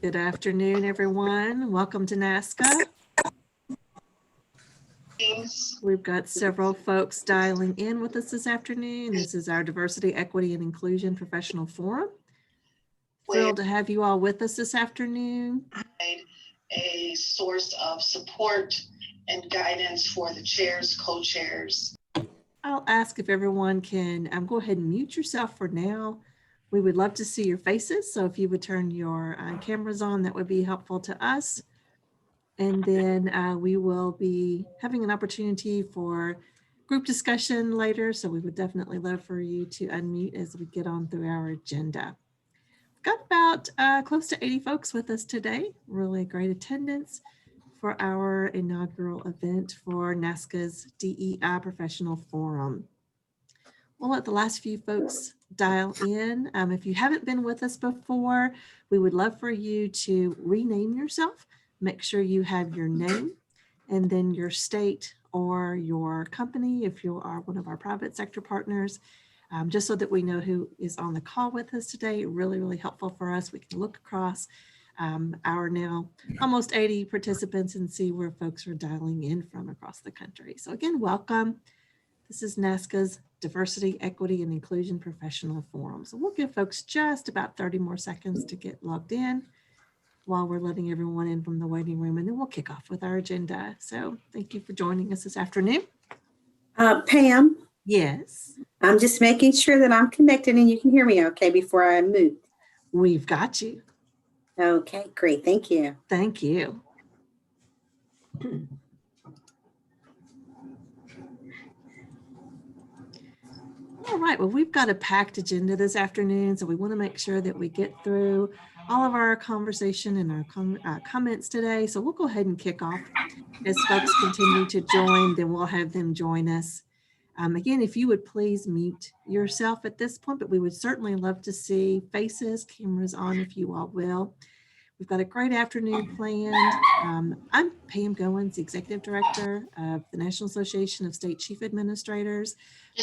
Good afternoon, everyone. Welcome to NASCA. We've got several folks dialing in with us this afternoon. This is our Diversity, Equity, and Inclusion Professional Forum. Thrilled to have you all with us this afternoon. A source of support and guidance for the chairs, co-chairs. I'll ask if everyone can go ahead and mute yourself for now. We would love to see your faces, so if you would turn your cameras on, that would be helpful to us. And then we will be having an opportunity for group discussion later, so we would definitely love for you to unmute as we get on through our agenda. We've got about close to 80 folks with us today. Really great attendance for our inaugural event for NASCA's DEI Professional Forum. We'll let the last few folks dial in. If you haven't been with us before, we would love for you to rename yourself. Make sure you have your name and then your state or your company if you are one of our private sector partners, just so that we know who is on the call with us today. Really, really helpful for us. We can look across our now almost 80 participants and see where folks are dialing in from across the country. So again, welcome. This is NASCA's Diversity, Equity, and Inclusion Professional Forum. So we'll give folks just about 30 more seconds to get logged in while we're letting everyone in from the waiting room, and then we'll kick off with our agenda. So thank you for joining us this afternoon. Pam? Yes? I'm just making sure that I'm connected and you can hear me okay before I move. We've got you. Okay, great. Thank you. Thank you. All right, well, we've got a packed agenda this afternoon, so we want to make sure that we get through all of our conversation and our comments today. So we'll go ahead and kick off. As folks continue to join, then we'll have them join us. Again, if you would please mute yourself at this point, but we would certainly love to see faces, cameras on if you all will. We've got a great afternoon planned. I'm Pam Goins, the Executive Director of the National Association of State Chief Administrators.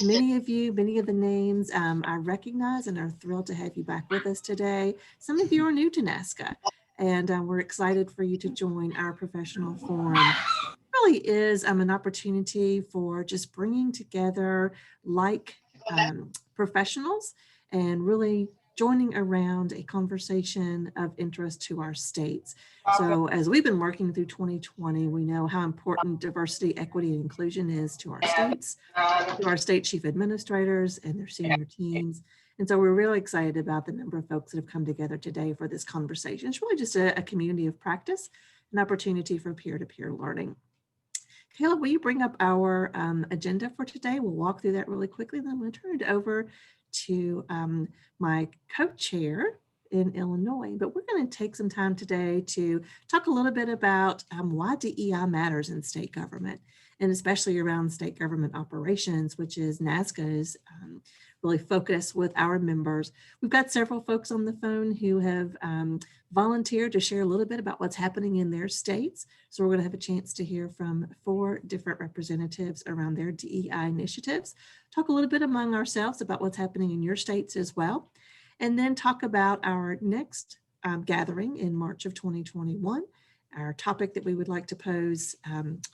Many of the names I recognize and are thrilled to have you back with us today. Some of you are new to NASCA, and we're excited for you to join our professional forum. It really is an opportunity for just bringing together like professionals and really joining around a conversation of interest to our states. So as we've been working through 2020, we know how important diversity, equity, and inclusion is to our states, to our state chief administrators and their senior teams. And so we're really excited about the number of folks that have come together today for this conversation. It's really just a community of practice, an opportunity for peer-to-peer learning. Kayla, will you bring up our agenda for today? We'll walk through that really quickly. Then I'm going to turn it over to my co-chair in Illinois, but we're going to take some time today to talk a little bit about why DEI matters in state government, and especially around state government operations, which is NASCA's really focus with our members. We've got several folks on the phone who have volunteered to share a little bit about what's happening in their states. So we're going to have a chance to hear from 4 different representatives around their DEI initiatives, talk a little bit among ourselves about what's happening in your states as well, and then talk about our next gathering in March of 2021, our topic that we would like to pose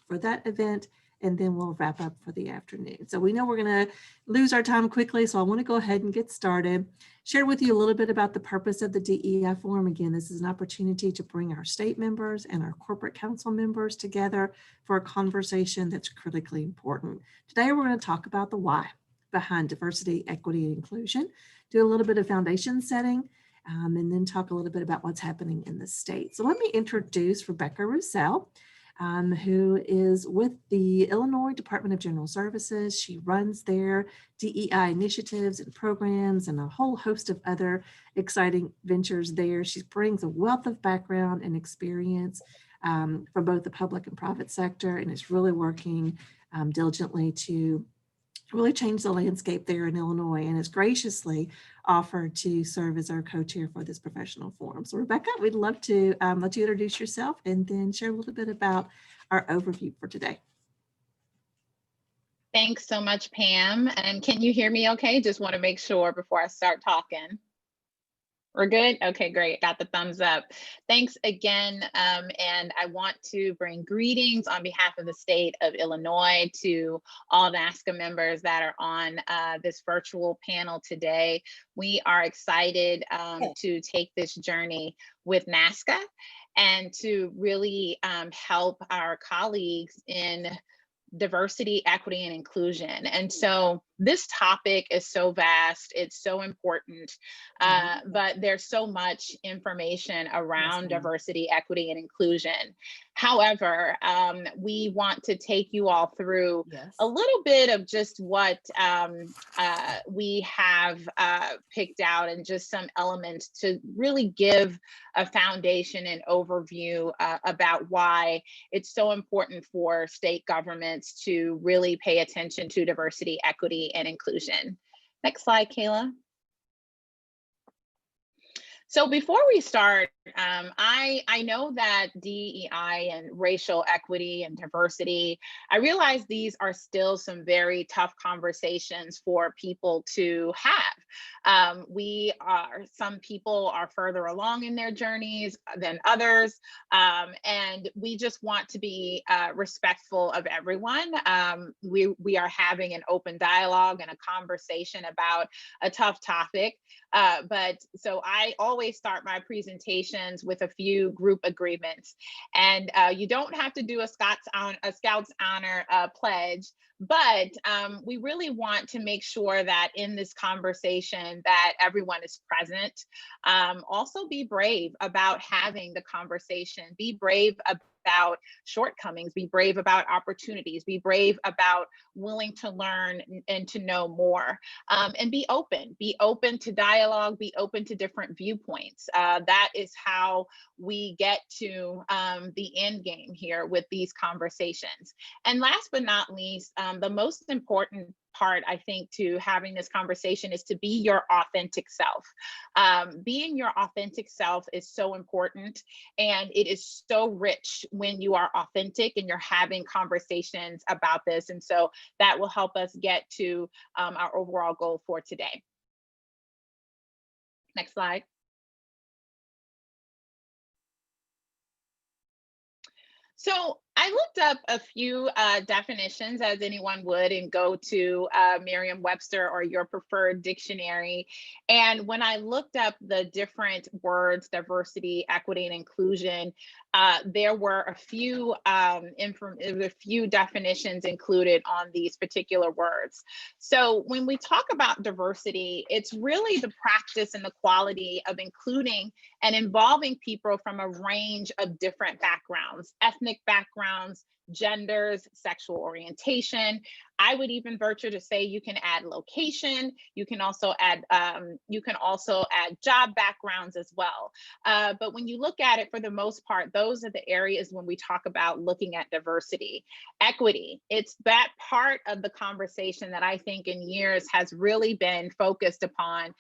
for that event, and then we'll wrap up for the afternoon. So we know we're going to lose our time quickly, so I want to go ahead and get started. Share with you a little bit about the purpose of the DEI Forum. Again, this is an opportunity to bring our state members and our corporate council members together for a conversation that's critically important. Today, we're going to talk about the why behind diversity, equity, and inclusion, do a little bit of foundation setting, and then talk a little bit about what's happening in the state. So let me introduce Rebecca Roussel, who is with the Illinois Department of General Services. She runs their DEI initiatives and programs and a whole host of other exciting ventures there. She brings a wealth of background and experience from both the public and private sector, and is really working diligently to really change the landscape there in Illinois, and has graciously offered to serve as our co-chair for this professional forum. So Rebecca, we'd love to let you introduce yourself and then share a little bit about our overview for today. Thanks so much, Pam. And can you hear me okay? Just want to make sure before I start talking. We're good? Okay, great. Got the thumbs up. Thanks again. And I want to bring greetings on behalf of the state of Illinois to all NASCA members that are on this virtual panel today. We are excited to take this journey with NASCA and to really help our colleagues in diversity, equity, and inclusion. And so this topic is so vast, it's so important, but there's so much information around diversity, equity, and inclusion. However, we want to take you all through a little bit of just what we have picked out and just some elements to really give a foundation and overview about why it's so important for state governments to really pay attention to diversity, equity, and inclusion. Next slide, Kayla. So before we start, I know that DEI and racial equity and diversity, I realize these are still some very tough conversations for people to have. Some people are further along in their journeys than others, and we just want to be respectful of everyone. We are having an open dialogue and a conversation about a tough topic. But so I always start my presentations with a few group agreements, and you don't have to do a Scout's Honor pledge, but we really want to make sure that in this conversation that everyone is present. Also be brave about having the conversation, be brave about shortcomings, be brave about opportunities, be brave about willing to learn and to know more, and be open to dialogue, be open to different viewpoints. That is how we get to the end game here with these conversations. And last but not least, the most important part, I think, to having this conversation is to be your authentic self. Being your authentic self is so important, and it is so rich when you are authentic and you're having conversations about this. And so that will help us get to our overall goal for today. Next slide. So I looked up a few definitions, as anyone would, and go to Merriam-Webster or your preferred dictionary. And when I looked up the different words, diversity, equity, and inclusion, there were a few definitions included on these particular words. So when we talk about diversity, it's really the practice and the quality of including and involving people from a range of different backgrounds, ethnic backgrounds, genders, sexual orientation. I would even venture to say you can add location. You can also add job backgrounds as well. But when you look at it, for the most part, those are the areas when we talk about looking at diversity. Equity, it's that part of the conversation that I think in years has really been focused upon,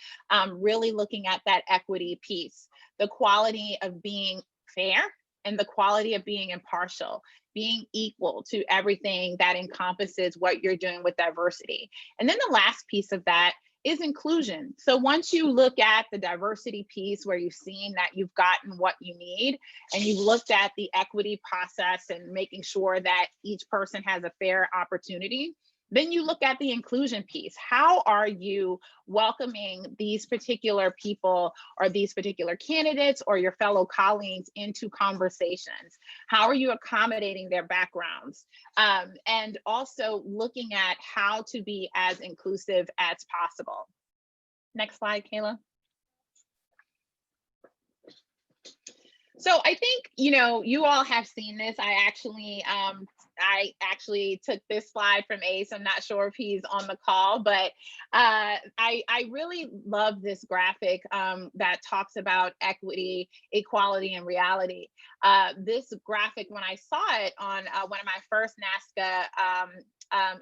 really looking at that equity piece, the quality of being fair and the quality of being impartial, being equal to everything that encompasses what you're doing with diversity. And then the last piece of that is inclusion. So once you look at the diversity piece where you've seen that you've gotten what you need, and you've looked at the equity process and making sure that each person has a fair opportunity, then you look at the inclusion piece. How are you welcoming these particular people or these particular candidates or your fellow colleagues into conversations? How are you accommodating their backgrounds? And also looking at how to be as inclusive as possible. Next slide, Kayla. So I think, you all have seen this. I actually took this slide from Ace. I'm not sure if he's on the call, but I really love this graphic that talks about equity, equality, and reality. This graphic, when I saw it on one of my first NASCA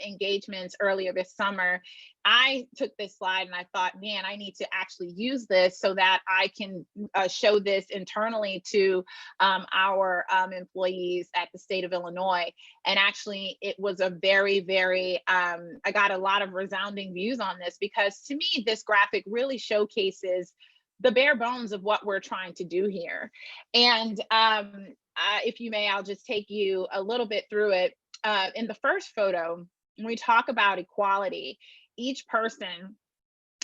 engagements earlier this summer, I took this slide and I thought, man, I need to actually use this so that I can show this internally to our employees at the state of Illinois. And actually, it was a very, very, I got a lot of resounding views on this, because to me, this graphic really showcases the bare bones of what we're trying to do here. And if you may, I'll just take you a little bit through it. In the first photo, when we talk about equality, each person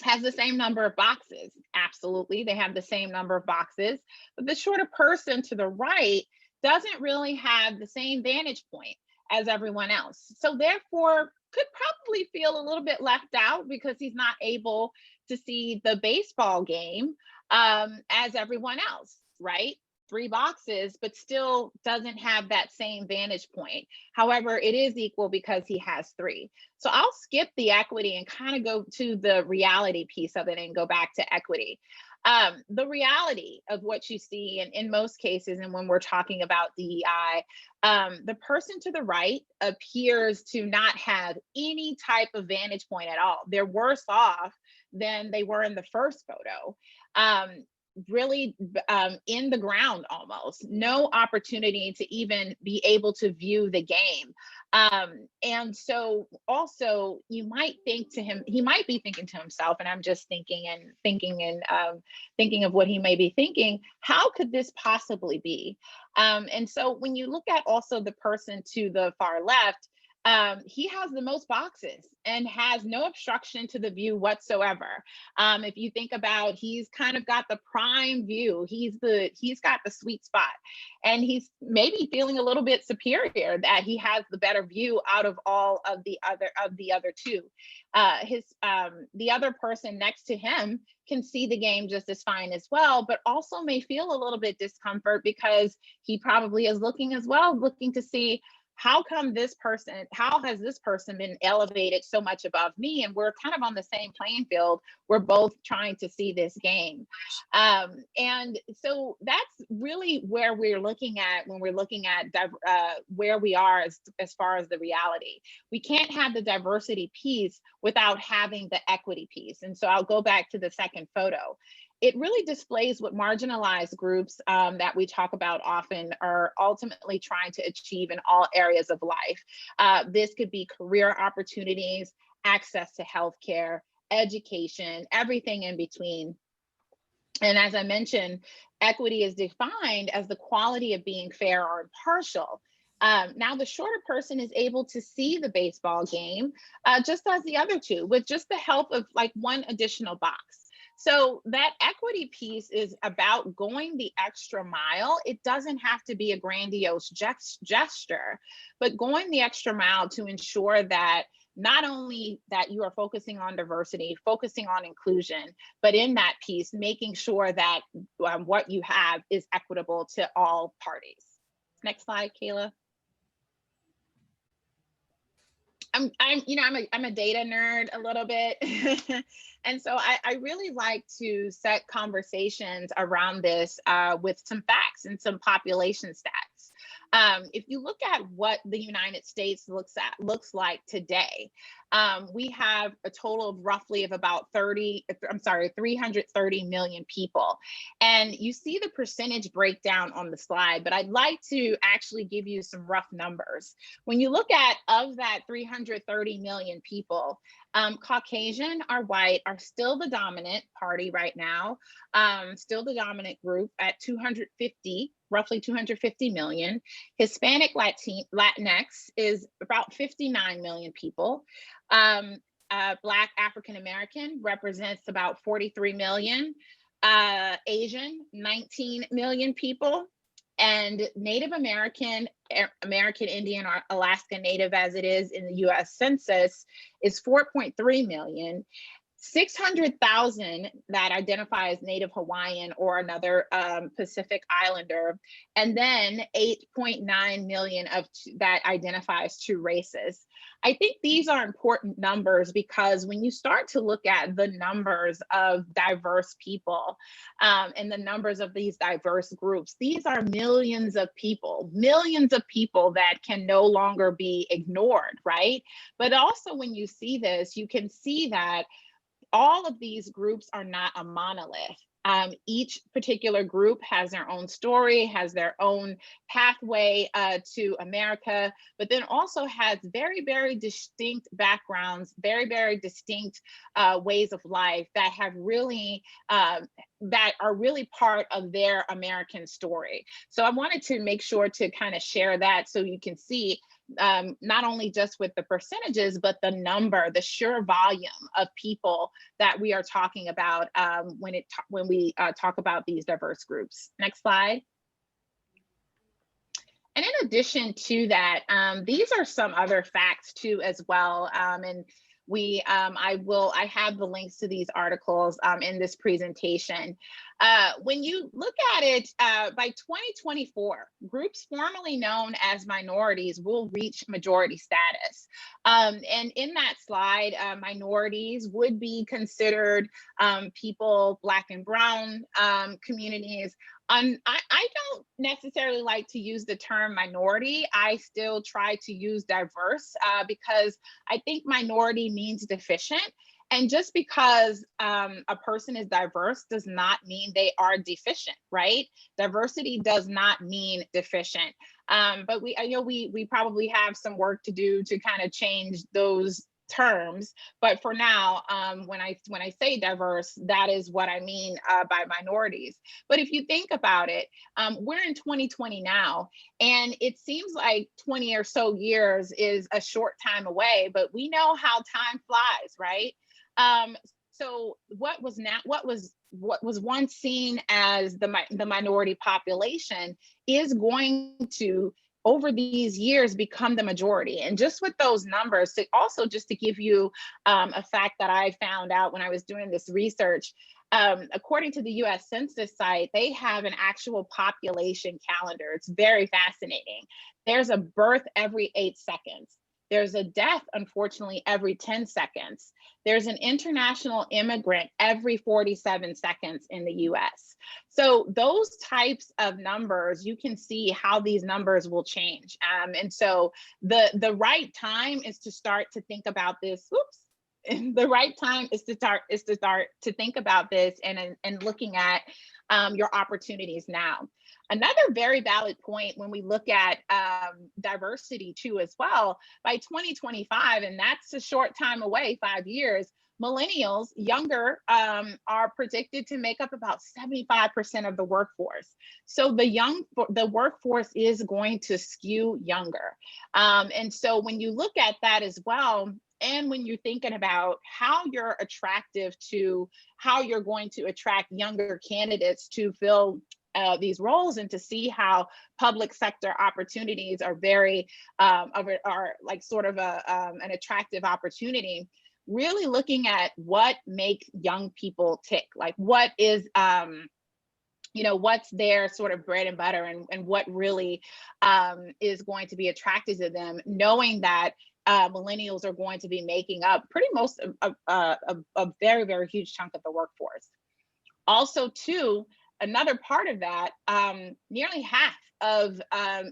has the same number of boxes. Absolutely, they have the same number of boxes, but the shorter person to the right doesn't really have the same vantage point as everyone else. So therefore, could probably feel a little bit left out because he's not able to see the baseball game as everyone else, right? 3 boxes, but still doesn't have that same vantage point. However, it is equal because he has 3. So I'll skip the equity and kind of go to the reality piece of it and go back to equity. The reality of what you see in most cases, and when we're talking about DEI, the person to the right appears to not have any type of vantage point at all. They're worse off than they were in the first photo. Really in the ground almost, no opportunity to even be able to view the game. And so also you might think to him, he might be thinking to himself, and I'm just thinking of what he may be thinking, how could this possibly be? And so when you look at also the person to the far left, he has the most boxes and has no obstruction to the view whatsoever. If you think about, he's kind of got the prime view. He's got the sweet spot, and he's maybe feeling a little bit superior that he has the better view out of all of the other 2. The other person next to him can see the game just as fine as well, but also may feel a little bit discomfort because he probably is looking as well, looking to see, how has this person been elevated so much above me? And we're kind of on the same playing field. We're both trying to see this game. And so that's really where we're looking at when we're looking at where we are as far as the reality. We can't have the diversity piece without having the equity piece. And so I'll go back to the second photo. It really displays what marginalized groups that we talk about often are ultimately trying to achieve in all areas of life. This could be career opportunities, access to healthcare, education, everything in between. And as I mentioned, equity is defined as the quality of being fair or impartial. Now the shorter person is able to see the baseball game just as the other 2, with just the help of like 1 additional box. So that equity piece is about going the extra mile. It doesn't have to be a grandiose gesture, but going the extra mile to ensure that not only that you are focusing on diversity, focusing on inclusion, but in that piece, making sure that what you have is equitable to all parties. Next slide, Kayla. I'm a data nerd a little bit. And so I really like to set conversations around this with some facts and some population stats. If you look at what the United States looks like today, we have a total of roughly of about 330 million people. And you see the percentage breakdown on the slide, but I'd like to actually give you some rough numbers. When you look at, of that 330 million people, Caucasian or white are still the dominant party right now, still the dominant group at roughly 250 million. Hispanic Latinx is about 59 million people. Black African American represents about 43 million. Asian, 19 million people. And Native American, American Indian, or Alaska Native as it is in the US Census, is 4.3 million. 600,000 that identify as Native Hawaiian or another Pacific Islander, and then 8.9 million that identify as two races. I think these are important numbers because when you start to look at the numbers of diverse people and the numbers of these diverse groups, these are millions of people that can no longer be ignored, right? But also when you see this, you can see that all of these groups are not a monolith. Each particular group has their own story, has their own pathway to America, but then also has very, very distinct backgrounds, very, very distinct ways of life that have really that are really part of their American story. So I wanted to make sure to kind of share that so you can see not only just with the percentages, but the number, the sheer volume of people that we are talking about when we talk about these diverse groups. Next slide. And in addition to that, these are some other facts too as well. And I have the links to these articles in this presentation. When you look at it, by 2024, groups formerly known as minorities will reach majority status. And in that slide, minorities would be considered people, Black and Brown communities. I don't necessarily like to use the term minority. I still try to use diverse because I think minority means deficient. And just because a person is diverse does not mean they are deficient, right? Diversity does not mean deficient. But I know we probably have some work to do to kind of change those terms. But for now, when I say diverse, that is what I mean by minorities. But if you think about it, we're in 2020 now, and it seems like 20 or so years is a short time away, but we know how time flies, right? So what was once seen as the minority population is going to, over these years, become the majority. And just with those numbers, just to give you a fact that I found out when I was doing this research, according to the US Census site, they have an actual population calendar. It's very fascinating. There's a birth every 8 seconds. There's a death, unfortunately, every 10 seconds. There's an international immigrant every 47 seconds in the US. So those types of numbers, you can see how these numbers will change. And so the right time is to start to think about this. The right time is to start to think about this and looking at your opportunities now. Another very valid point when we look at diversity too as well, by 2025, and that's a short time away, 5 years, millennials, younger, are predicted to make up about 75% of the workforce. So the workforce is going to skew younger. And so when you look at that as well, and when you're thinking about how you're going to attract younger candidates to fill these roles and to see how public sector opportunities are very are like sort of an attractive opportunity, really looking at what makes young people tick, like what is what's their sort of bread and butter, and what really is going to be attractive to them, knowing that millennials are going to be making up pretty most a very, very huge chunk of the workforce. Also too, another part of that, nearly half of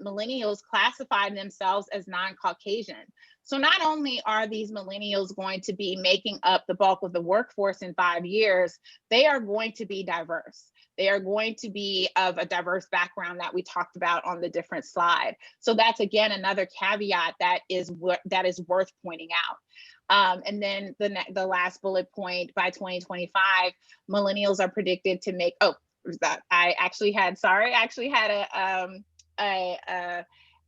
millennials classify themselves as non-Caucasian. So not only are these millennials going to be making up the bulk of the workforce in 5 years, they are going to be diverse. They are going to be of a diverse background that we talked about on the different slide. So that's, again, another caveat that is worth pointing out. And then the last bullet point, by 2025, millennials are predicted to make, I actually had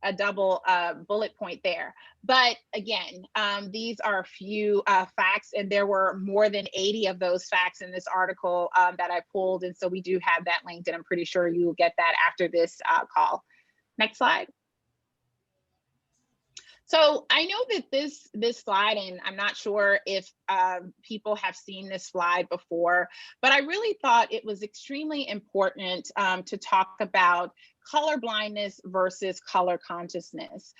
a double bullet point there. But again, these are a few facts, and there were more than 80 of those facts in this article that I pulled. And so we do have that linked, and I'm pretty sure you will get that after this call. Next slide. So I know that this slide, and I'm not sure if people have seen this slide before, but I really thought it was extremely important to talk about color blindness versus color consciousness.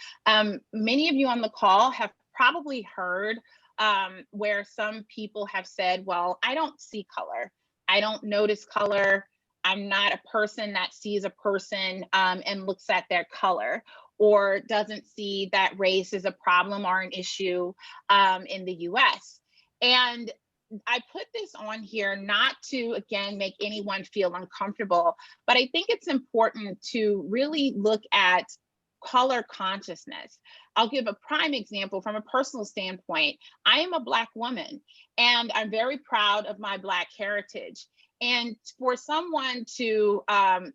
Many of you on the call have probably heard where some people have said, well, I don't see color. I don't notice color. I'm not a person that sees a person and looks at their color, or doesn't see that race is a problem or an issue in the US. And I put this on here not to, again, make anyone feel uncomfortable, but I think it's important to really look at color consciousness. I'll give a prime example from a personal standpoint. I am a Black woman, and I'm very proud of my Black heritage. And for someone to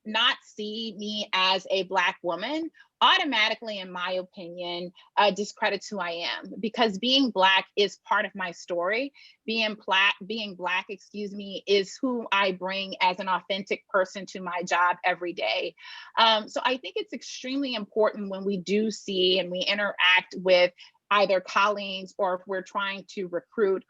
not see me as a Black woman automatically, in my opinion, discredits who I am, because being Black is part of my story. Being Black, excuse me, is who I bring as an authentic person to my job every day. So I think it's extremely important when we do see and we interact with either colleagues, or if we're trying to recruit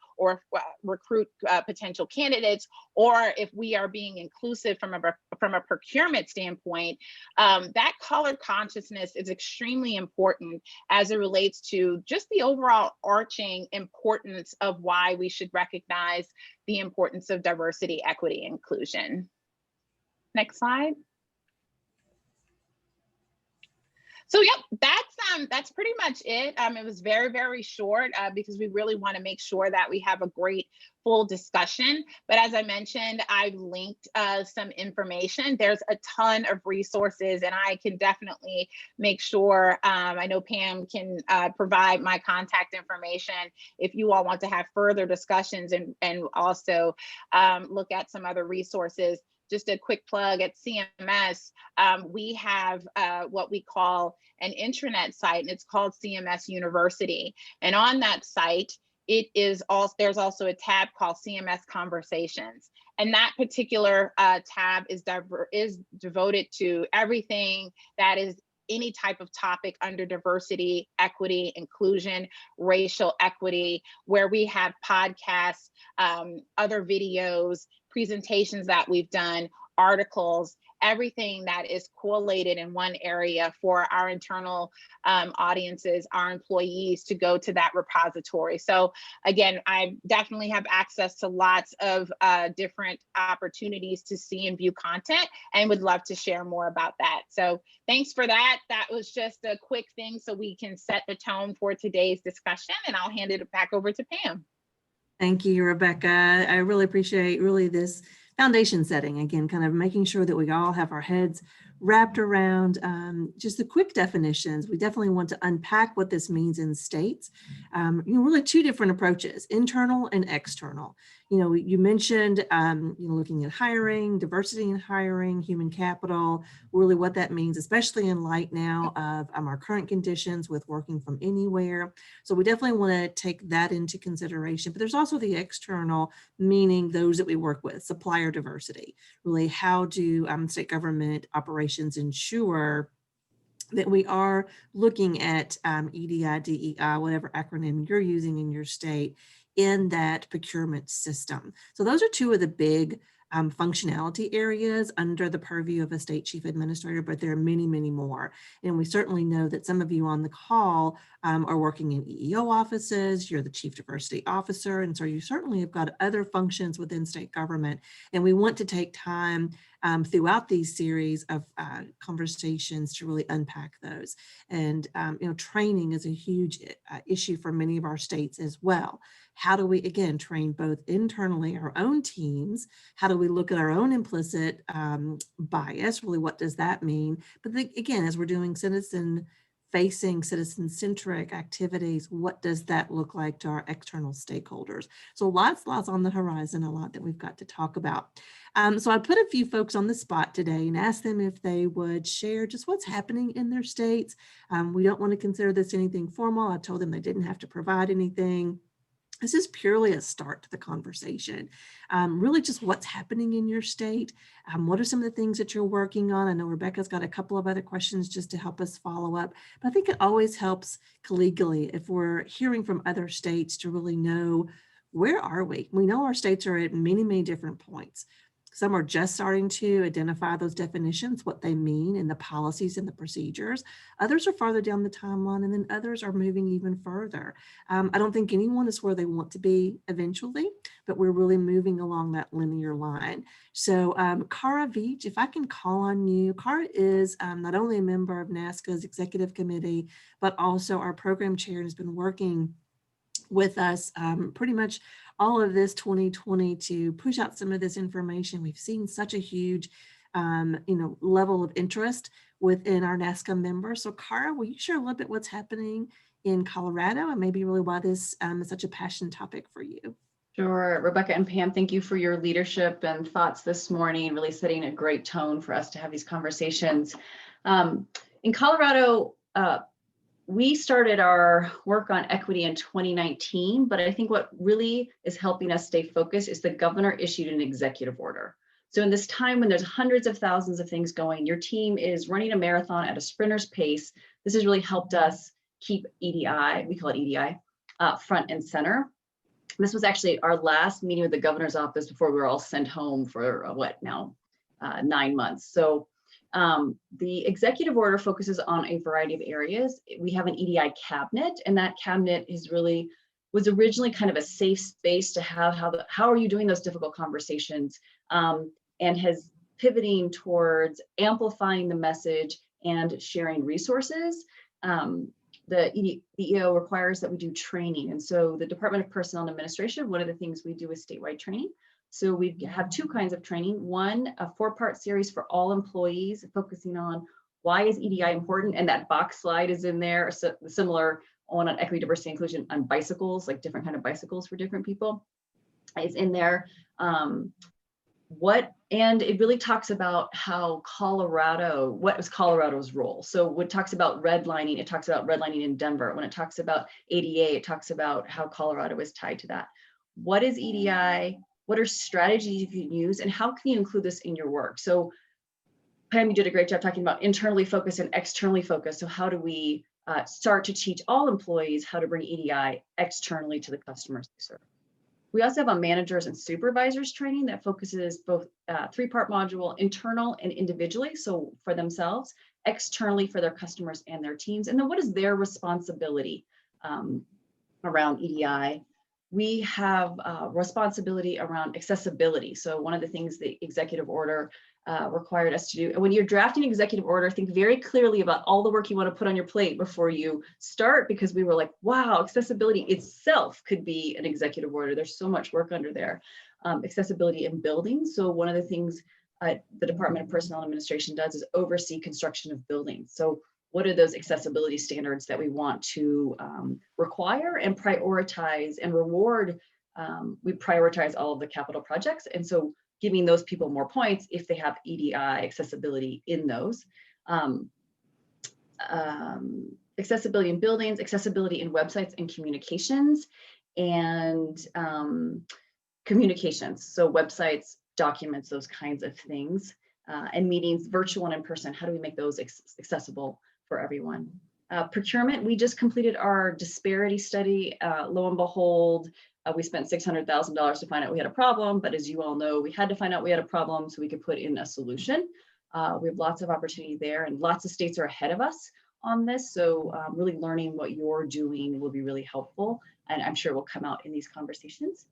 potential candidates, or if we are being inclusive from a procurement standpoint, that color consciousness is extremely important as it relates to just the overall arching importance of why we should recognize the importance of diversity, equity, inclusion. Next slide. So yep, that's pretty much it. It was very, very short because we really want to make sure that we have a great full discussion. But as I mentioned, I've linked some information. There's a ton of resources, and I can definitely make sure, I know Pam can provide my contact information if you all want to have further discussions and also look at some other resources. Just a quick plug at CMS, we have what we call an intranet site, and it's called CMS University. And on that site, there's also a tab called CMS Conversations. And that particular tab is devoted to everything that is any type of topic under diversity, equity, inclusion, racial equity, where we have podcasts, other videos, presentations that we've done, articles, everything that is collated in one area for our internal audiences, our employees to go to that repository. So again, I definitely have access to lots of different opportunities to see and view content, and would love to share more about that. So thanks for that. That was just a quick thing so we can set the tone for today's discussion, and I'll hand it back over to Pam. Thank you, Rebecca. I really appreciate this foundation setting, again, kind of making sure that we all have our heads wrapped around just the quick definitions. We definitely want to unpack what this means in states. Really two different approaches, internal and external. You mentioned, looking at hiring, diversity in hiring, human capital, really what that means, especially in light now of our current conditions with working from anywhere. So we definitely want to take that into consideration. But there's also the external, meaning those that we work with, supplier diversity. Really, how do state government operations ensure that we are looking at EDI, DEI, whatever acronym you're using in your state, in that procurement system. So those are two of the big functionality areas under the purview of a state chief administrator, but there are many, many more. And we certainly know that some of you on the call are working in EEO offices, you're the chief diversity officer, and so you certainly have got other functions within state government. And we want to take time throughout these series of conversations to really unpack those. And training is a huge issue for many of our states as well. How do we, again, train both internally our own teams? How do we look at our own implicit bias? Really, what does that mean? But again, as we're doing citizen-facing, citizen-centric activities, what does that look like to our external stakeholders? So lots on the horizon, a lot that we've got to talk about. So I put a few folks on the spot today and asked them if they would share just what's happening in their states. We don't want to consider this anything formal. I told them they didn't have to provide anything. This is purely a start to the conversation. Really just what's happening in your state. What are some of the things that you're working on? I know Rebecca's got a couple of other questions just to help us follow up, but I think it always helps collegially if we're hearing from other states to really know, where are we? We know our states are at many, many different points. Some are just starting to identify those definitions, what they mean, and the policies and the procedures. Others are farther down the timeline, and then others are moving even further. I don't think anyone is where they want to be eventually, but we're really moving along that linear line. So Cara Veach, if I can call on you. Cara is not only a member of NASCA's executive committee, but also our program chair, and has been working with us pretty much all of this 2020 to push out some of this information. We've seen such a huge level of interest within our NASCA members. So Cara, will you share a little bit what's happening in Colorado and maybe really why this is such a passion topic for you? Sure. Rebecca and Pam, thank you for your leadership and thoughts this morning, really setting a great tone for us to have these conversations. In Colorado, we started our work on equity in 2019, but I think what really is helping us stay focused is the governor issued an executive order. So in this time when there's hundreds of thousands of things going, your team is running a marathon at a sprinter's pace. This has really helped us keep EDI, we call it EDI, front and center. This was actually our last meeting with the governor's office before we were all sent home for 9 months. So the executive order focuses on a variety of areas. We have an EDI cabinet, and that cabinet was originally kind of a safe space to have how are you doing those difficult conversations, and has pivoting towards amplifying the message and sharing resources. The EEO requires that we do training. And so the Department of Personnel and Administration, one of the things we do is statewide training. So we have two kinds of training. One, a 4-part series for all employees focusing on why is EDI important? And that box slide is in there, so similar on equity, diversity, inclusion on bicycles, like different kind of bicycles for different people. It's in there. And it really talks about how what was Colorado's role. So when it talks about redlining, it talks about redlining in Denver. When it talks about ADA, it talks about how Colorado is tied to that. What is EDI? What are strategies you can use, and how can you include this in your work? So Pam, you did a great job talking about internally focused and externally focused. So how do we start to teach all employees how to bring EDI externally to the customers they serve? We also have a managers and supervisors training that focuses both 3-part module, internal and individually, so for themselves, externally for their customers and their teams. And then what is their responsibility around EDI? We have responsibility around accessibility. So one of the things the executive order required us to do, and when you're drafting executive order, think very clearly about all the work you want to put on your plate before you start, because we were like, wow, accessibility itself could be an executive order. There's so much work under there. Accessibility in buildings. So one of the things the Department of Personnel and Administration does is oversee construction of buildings. So what are those accessibility standards that we want to require and prioritize and reward? We prioritize all of the capital projects. And so giving those people more points if they have EDI accessibility in those. Accessibility in buildings, accessibility in websites and communications, and communications. So websites, documents, those kinds of things, and meetings, virtual and in person. How do we make those accessible for everyone? Procurement, we just completed our disparity study. Lo and behold, we spent $600,000 to find out we had a problem, but as you all know, we had to find out we had a problem so we could put in a solution. We have lots of opportunity there, and lots of states are ahead of us on this. So really learning what you're doing will be really helpful, and I'm sure will come out in these conversations.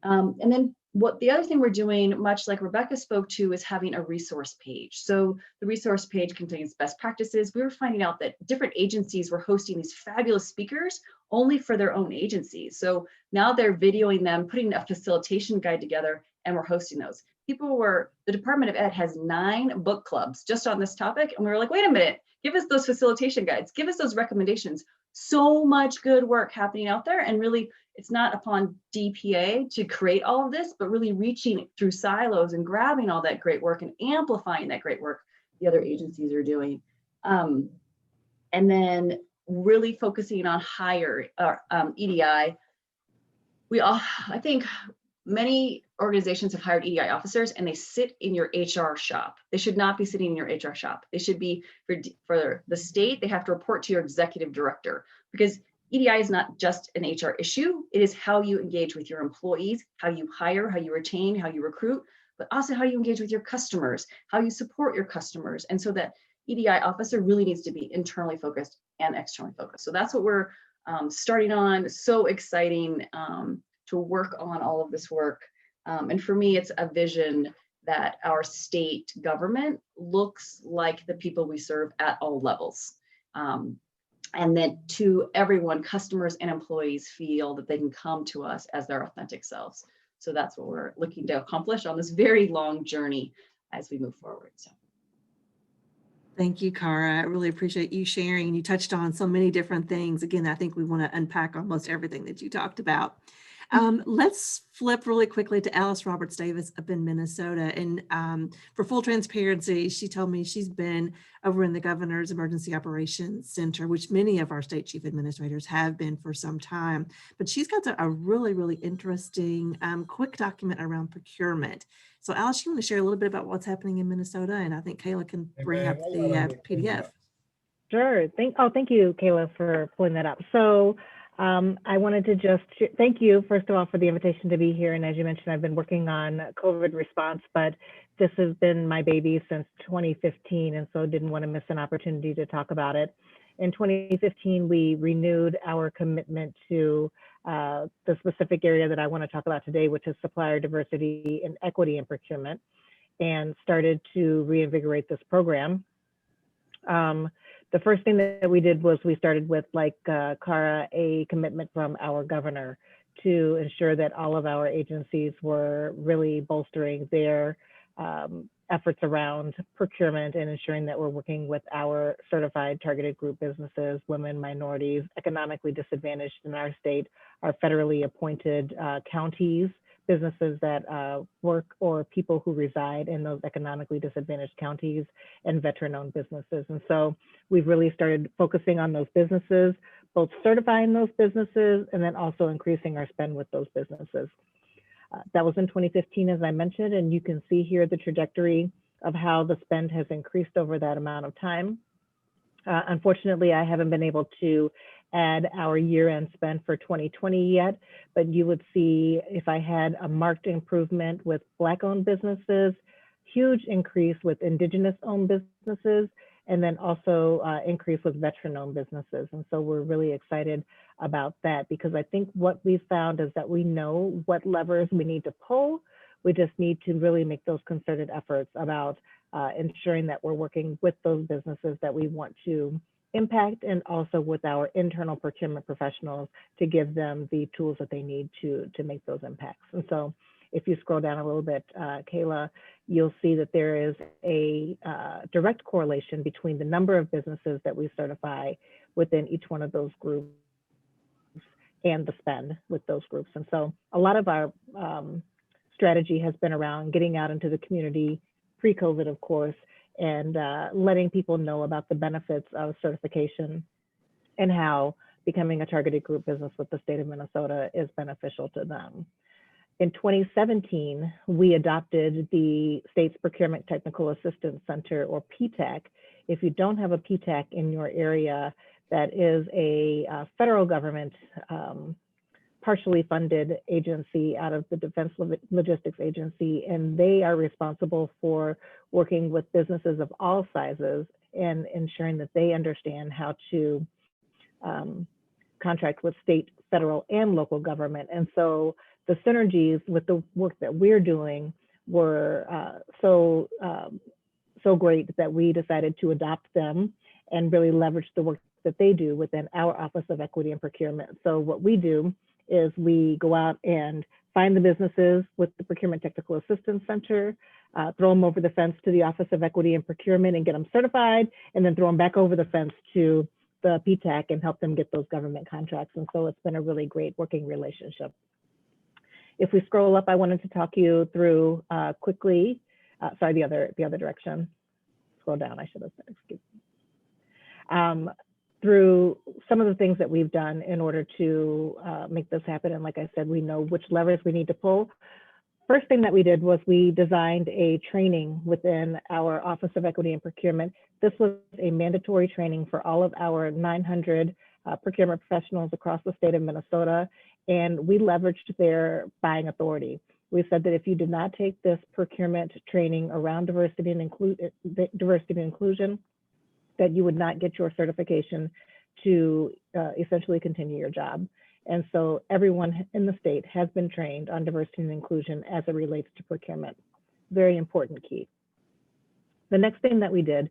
And then the other thing we're doing, much like Rebecca spoke to, is having a resource page. So the resource page contains best practices. We were finding out that different agencies were hosting these fabulous speakers only for their own agencies. So now they're videoing them, putting a facilitation guide together, and we're hosting those. The Department of Ed has 9 book clubs just on this topic. And we were like, wait a minute, give us those facilitation guides, give us those recommendations. So much good work happening out there, and really it's not upon DPA to create all of this, but really reaching through silos and grabbing all that great work and amplifying that great work the other agencies are doing. And then really focusing on EDI. I think many organizations have hired EDI officers, and they sit in your HR shop. They should not be sitting in your HR shop. They should be for the state. They have to report to your executive director, because EDI is not just an HR issue. It is how you engage with your employees, how you hire, how you retain, how you recruit, but also how you engage with your customers, how you support your customers. And so that EDI officer really needs to be internally focused and externally focused. So that's what we're starting on. So exciting to work on all of this work. And for me, it's a vision that our state government looks like the people we serve at all levels. And that to everyone, customers and employees feel that they can come to us as their authentic selves. So that's what we're looking to accomplish on this very long journey as we move forward. So. Thank you, Cara. I really appreciate you sharing. You touched on so many different things. Again, I think we want to unpack almost everything that you talked about. Let's flip really quickly to Alice Roberts Davis up in Minnesota. And for full transparency, she told me she's been over in the Governor's Emergency Operations Center, which many of our state chief administrators have been for some time. But she's got a really, really interesting quick document around procurement. So Alice, you want to share a little bit about what's happening in Minnesota? And I think Kayla can bring up the PDF. Sure. Thank you, Kayla, for pulling that up. So I wanted to just thank you, first of all, for the invitation to be here. And as you mentioned, I've been working on COVID response, but this has been my baby since 2015, and so didn't want to miss an opportunity to talk about it. In 2015, we renewed our commitment to the specific area that I want to talk about today, which is supplier diversity and equity in procurement, and started to reinvigorate this program. The first thing that we did was we started with, like Cara, a commitment from our governor to ensure that all of our agencies were really bolstering their efforts around procurement and ensuring that we're working with our certified targeted group businesses, women, minorities, economically disadvantaged in our state, our federally appointed counties, businesses that work or people who reside in those economically disadvantaged counties, and veteran-owned businesses. And so we've really started focusing on those businesses, both certifying those businesses and then also increasing our spend with those businesses. That was in 2015, as I mentioned, and you can see here the trajectory of how the spend has increased over that amount of time. Unfortunately, I haven't been able to add our year-end spend for 2020 yet, but you would see if I had a marked improvement with Black-owned businesses, huge increase with Indigenous-owned businesses, and then also increase with veteran-owned businesses. And so we're really excited about that, because I think what we've found is that we know what levers we need to pull. We just need to really make those concerted efforts about ensuring that we're working with those businesses that we want to impact, and also with our internal procurement professionals to give them the tools that they need to make those impacts. And so if you scroll down a little bit, Kayla, you'll see that there is a direct correlation between the number of businesses that we certify within each one of those groups and the spend with those groups. And so a lot of our strategy has been around getting out into the community pre-COVID, of course, and letting people know about the benefits of certification and how becoming a targeted group business with the state of Minnesota is beneficial to them. In 2017, we adopted the State's Procurement Technical Assistance Center, or PTAC. If you don't have a PTAC in your area, that is a federal government partially funded agency out of the Defense Logistics Agency, and they are responsible for working with businesses of all sizes and ensuring that they understand how to contract with state, federal, and local government. And so the synergies with the work that we're doing were so great that we decided to adopt them and really leverage the work that they do within our Office of Equity and Procurement. So what we do is we go out and find the businesses with the Procurement Technical Assistance Center, throw them over the fence to the Office of Equity and Procurement and get them certified, and then throw them back over the fence to the PTAC and help them get those government contracts. And so it's been a really great working relationship. If we scroll up, I wanted to talk you through quickly, sorry, the other direction. Scroll down, I should have said, excuse me. Through some of the things that we've done in order to make this happen. And like I said, we know which levers we need to pull. First thing that we did was we designed a training within our Office of Equity and Procurement. This was a mandatory training for all of our 900 procurement professionals across the state of Minnesota, and we leveraged their buying authority. We said that if you did not take this procurement training around diversity and inclusion, that you would not get your certification to essentially continue your job. And so everyone in the state has been trained on diversity and inclusion as it relates to procurement. Very important key. The next thing that we did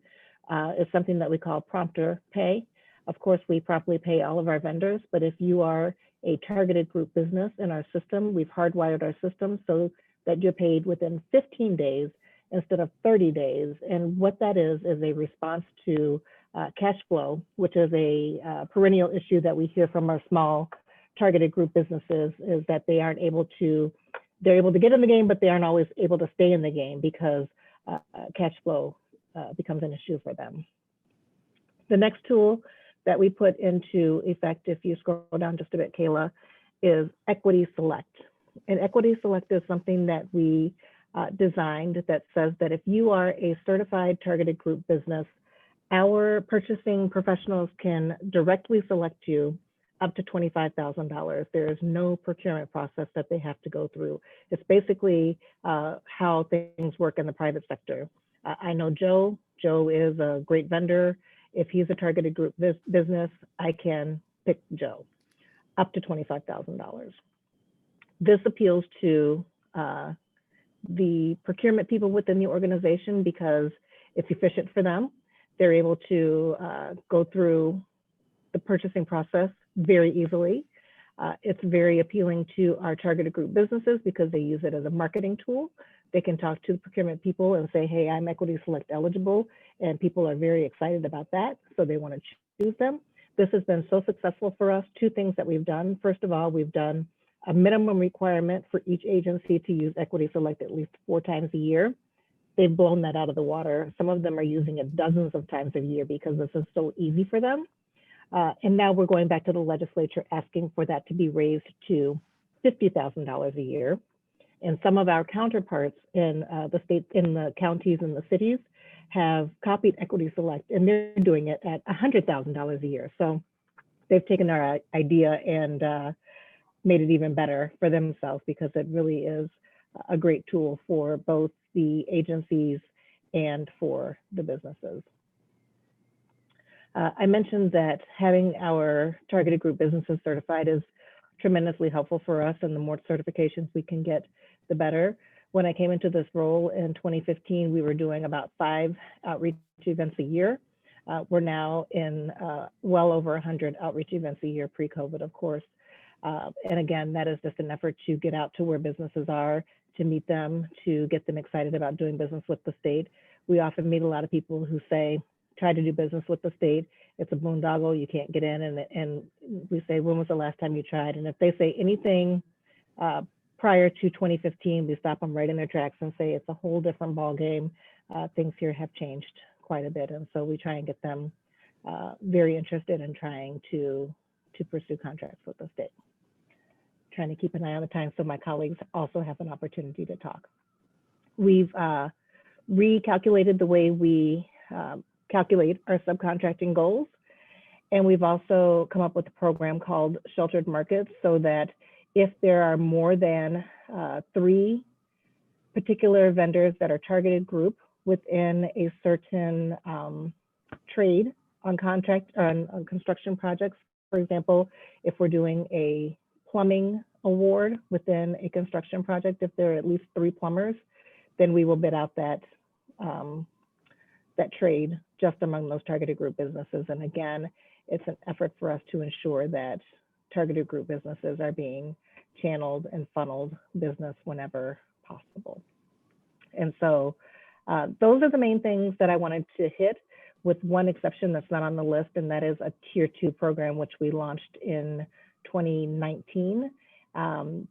is something that we call prompter pay. Of course, we properly pay all of our vendors, but if you are a targeted group business in our system, we've hardwired our system so that you're paid within 15 days instead of 30 days. And what that is a response to cash flow, which is a perennial issue that we hear from our small targeted group businesses is that they're able to get in the game, but they aren't always able to stay in the game because cash flow becomes an issue for them. The next tool that we put into effect, if you scroll down just a bit, Kayla, is Equity Select. And Equity Select is something that we designed that says that if you are a certified targeted group business, our purchasing professionals can directly select you up to $25,000. There is no procurement process that they have to go through. It's basically how things work in the private sector. I know Joe. Joe is a great vendor. If he's a targeted group business, I can pick Joe up to $25,000. This appeals to the procurement people within the organization because it's efficient for them. They're able to go through the purchasing process very easily. It's very appealing to our targeted group businesses because they use it as a marketing tool. They can talk to the procurement people and say, hey, I'm Equity Select eligible, and people are very excited about that, so they want to choose them. This has been so successful for us. Two things that we've done. First of all, we've done a minimum requirement for each agency to use Equity Select at least 4 times a year. They've blown that out of the water. Some of them are using it dozens of times a year because this is so easy for them. And now we're going back to the legislature asking for that to be raised to $50,000 a year. And some of our counterparts in the states, in the counties and the cities have copied Equity Select, and they're doing it at $100,000 a year. So they've taken our idea and made it even better for themselves because it really is a great tool for both the agencies and for the businesses. I mentioned that having our targeted group businesses certified is tremendously helpful for us, and the more certifications we can get, the better. When I came into this role in 2015, we were doing about 5 outreach events a year. We're now in well over 100 outreach events a year pre-COVID, of course. And again, that is just an effort to get out to where businesses are, to meet them, to get them excited about doing business with the state. We often meet a lot of people who say, try to do business with the state. It's a boondoggle, you can't get in. And we say, when was the last time you tried? And if they say anything prior to 2015, we stop them right in their tracks and say, it's a whole different ball game. Things here have changed quite a bit. And so we try and get them very interested in trying to pursue contracts with the state. Trying to keep an eye on the time so my colleagues also have an opportunity to talk. We've recalculated the way we calculate our subcontracting goals. And we've also come up with a program called Sheltered Markets so that if there are more than 3 particular vendors that are targeted group within a certain trade on construction projects, for example, if we're doing a plumbing award within a construction project, if there are at least 3 plumbers, then we will bid out that trade just among those targeted group businesses. And again, it's an effort for us to ensure that targeted group businesses are being channeled and funneled business whenever possible. And so those are the main things that I wanted to hit, with one exception that's not on the list, and that is a Tier 2 program, which we launched in 2019.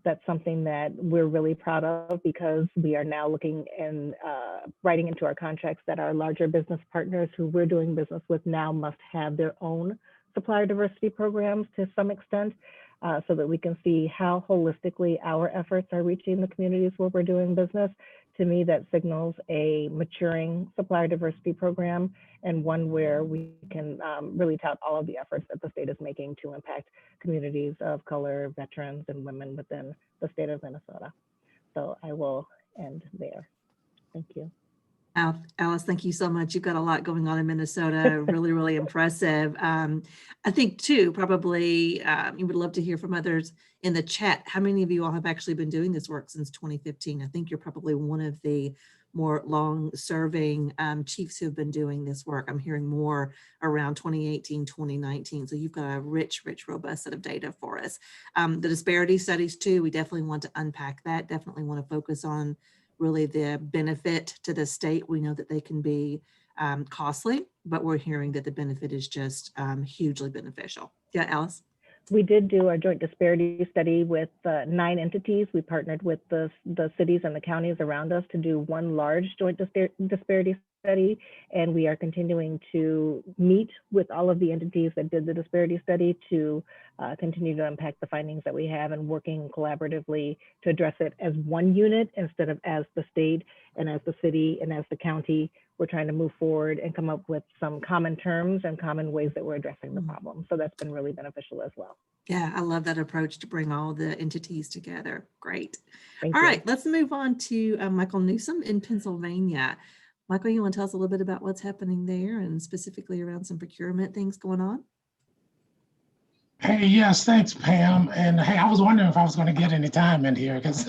That's something that we're really proud of because we are now looking and writing into our contracts that our larger business partners who we're doing business with now must have their own supplier diversity programs to some extent, so that we can see how holistically our efforts are reaching the communities where we're doing business. To me, that signals a maturing supplier diversity program and one where we can really tout all of the efforts that the state is making to impact communities of color, veterans, and women within the state of Minnesota. So I will end there. Thank you. Alice, thank you so much. You've got a lot going on in Minnesota. Really, really impressive. I think too, probably you would love to hear from others in the chat. How many of you all have actually been doing this work since 2015? I think you're probably one of the more long-serving chiefs who've been doing this work. I'm hearing more around 2018, 2019. So you've got a rich, robust set of data for us. The disparity studies too, we definitely want to unpack that. Definitely want to focus on really the benefit to the state. We know that they can be costly, but we're hearing that the benefit is just hugely beneficial. Yeah, Alice? We did do a joint disparity study with 9 entities. We partnered with the cities and the counties around us to do one large joint disparity study, and we are continuing to meet with all of the entities that did the disparity study to continue to unpack the findings that we have, and working collaboratively to address it as one unit instead of as the state and as the city and as the county. We're trying to move forward and come up with some common terms and common ways that we're addressing the problem. So that's been really beneficial as well. Yeah, I love that approach to bring all the entities together. Great. Thank All you. right, let's move on to Michael Newsom in Pennsylvania. Michael, you want to tell us a little bit about what's happening there and specifically around some procurement things going on? Hey, yes, thanks, Pam. And hey, I was wondering if I was going to get any time in here because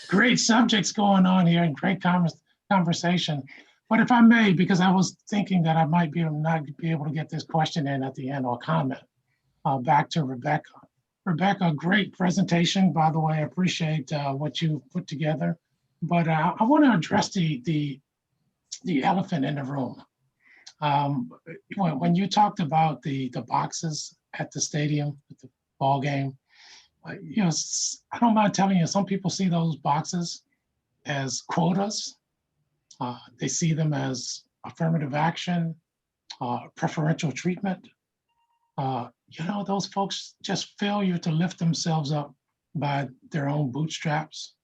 great subjects going on here and great conversation. But if I may, because I was thinking that I might not be able to get this question in at the end or comment, back to Rebecca. Rebecca, great presentation, by the way. I appreciate what you put together. But I want to address the elephant in the room. When you talked about the boxes at the stadium, at the ball game, you know, I don't mind telling you, some people see those boxes as quotas. They see them as affirmative action, preferential treatment. You know, those folks just failure to lift themselves up by their own bootstraps.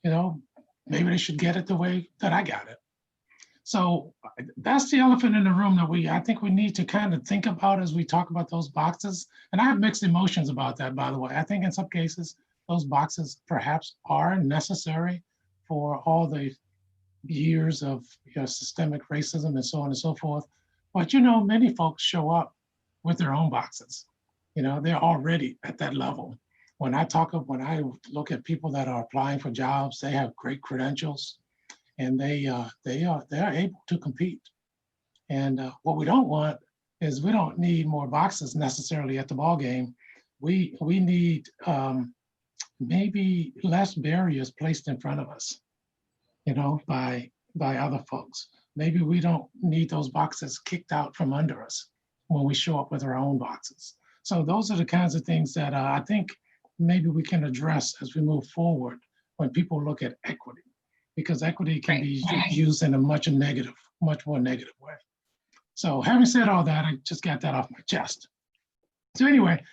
You know, maybe they should get it the way that I got it. So that's the elephant in the room that I think we need to kind of think about as we talk about those boxes. And I have mixed emotions about that, by the way. I think in some cases, those boxes perhaps are necessary for all the years of systemic racism and so on and so forth. But, you know, many folks show up with their own boxes. You know, they're already at that level. When I look at people that are applying for jobs, they have great credentials. And they are able to compete. And what we don't want is we don't need more boxes necessarily at the ball game. We need maybe less barriers placed in front of us, you know, by other folks. Maybe we don't need those boxes kicked out from under us when we show up with our own boxes. So those are the kinds of things that I think maybe we can address as we move forward when people look at equity. Because equity can be used in a much more negative way. So having said all that, I just got that off my chest. So anyway,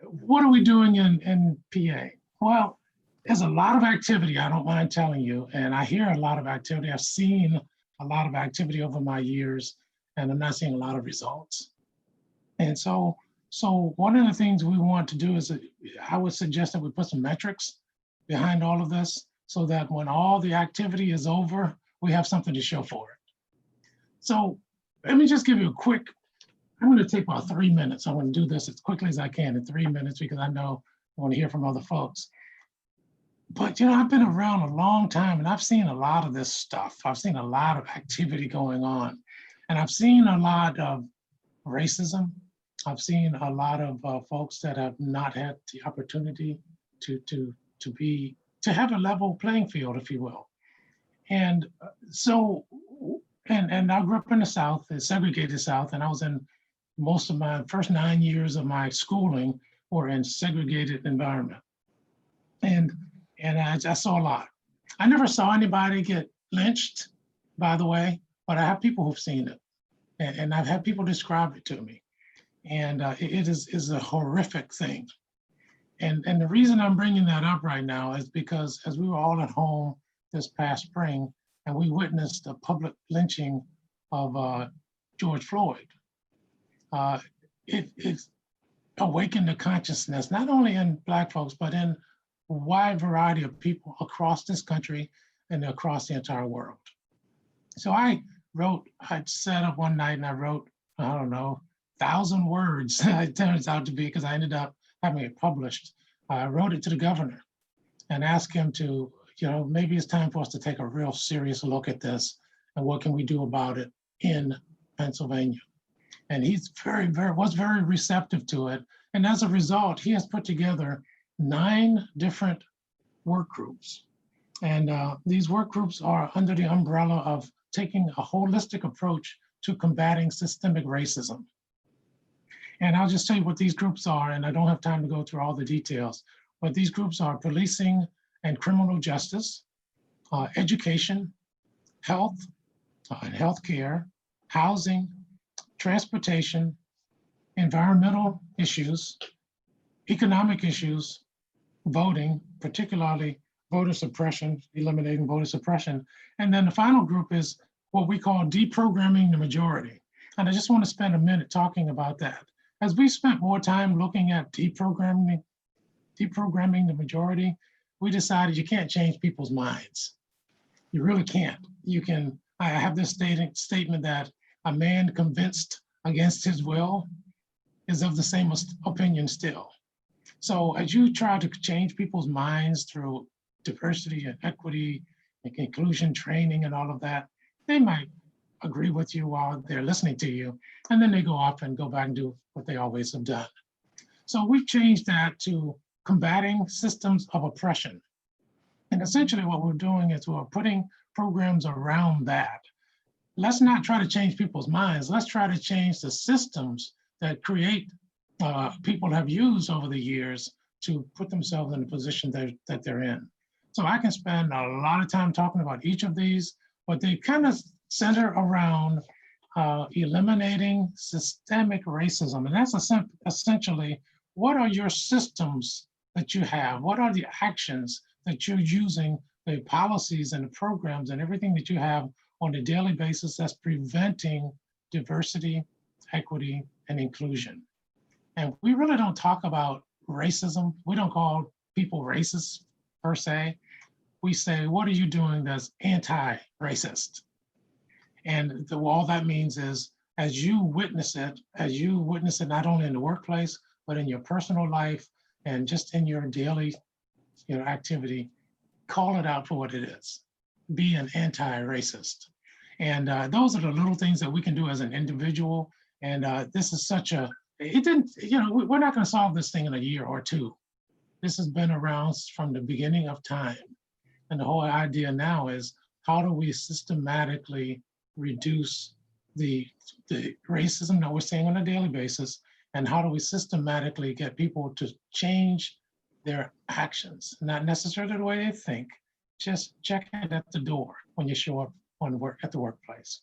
what are we doing in PA? Well, there's a lot of activity, I don't mind telling you, and I hear a lot of activity. I've seen a lot of activity over my years, and I'm not seeing a lot of results. And so one of the things we want to do is, I would suggest that we put some metrics behind all of this, so that when all the activity is over, we have something to show for it. So let me just give you I'm gonna take about 3 minutes. I wanna do this as quickly as I can in 3 minutes because I know I wanna hear from other folks. But you know, I've been around a long time and I've seen a lot of this stuff. I've seen a lot of activity going on. And I've seen a lot of racism. I've seen a lot of folks that have not had the opportunity to have a level playing field, if you will. And so, and I grew up in the South, the segregated South, and I was in most of my first 9 years of my schooling were in segregated environment. And I saw a lot. I never saw anybody get lynched, by the way, but I have people who've seen it. And I've had people describe it to me. And it is a horrific thing. And the reason I'm bringing that up right now is because as we were all at home this past spring and we witnessed the public lynching of George Floyd, it awakened the consciousnness, not only in Black folks, but in a wide variety of people across this country and across the entire world. So I sat up one night and I wrote, I don't know, 1,000 words, it turns out to be, because I ended up having it published. I wrote it to the governor and asked him to, maybe it's time for us to take a real serious look at this and what can we do about it in Pennsylvania. And he's was very receptive to it. And as a result, he has put together 9 different work groups. And these work groups are under the umbrella of taking a holistic approach to combating systemic racism. And I'll just tell you what these groups are, and I don't have time to go through all the details, but these groups are policing and criminal justice, education, health and healthcare, housing, transportation, environmental issues, economic issues, voting, particularly voter suppression, eliminating voter suppression. And then the final group is what we call deprogramming the majority. And I just want to spend a minute talking about that. As we spent more time looking at deprogramming the majority, we decided you can't change people's minds. You really can't. You can, I have this statement that a man convinced against his will is of the same opinion still. So as you try to change people's minds through diversity and equity and inclusion training and all of that, they might agree with you while they're listening to you, and then they go off and go back and do what they always have done. So we've changed that to combating systems of oppression. And essentially what we're doing is we're putting programs around that. Let's not try to change people's minds. Let's try to change the systems that people have used over the years to put themselves in the position that they're in. So I can spend a lot of time talking about each of these, but they kind of center around eliminating systemic racism. And that's essentially, what are your systems that you have? What are the actions that you're using, the policies and the programs and everything that you have on a daily basis that's preventing diversity, equity, and inclusion? And we really don't talk about racism. We don't call people racist per se. We say, what are you doing that's anti-racist? And all that means is, as you witness it not only in the workplace, but in your personal life and just in your daily activity, call it out for what it is. Be an anti-racist. And those are the little things that we can do as an individual. And this is we're not going to solve this thing in a year or two. This has been around from the beginning of time. And the whole idea now is, how do we systematically reduce the racism that we're seeing on a daily basis? And how do we systematically get people to change their actions? Not necessarily the way they think, just check it at the door when you show up at the workplace.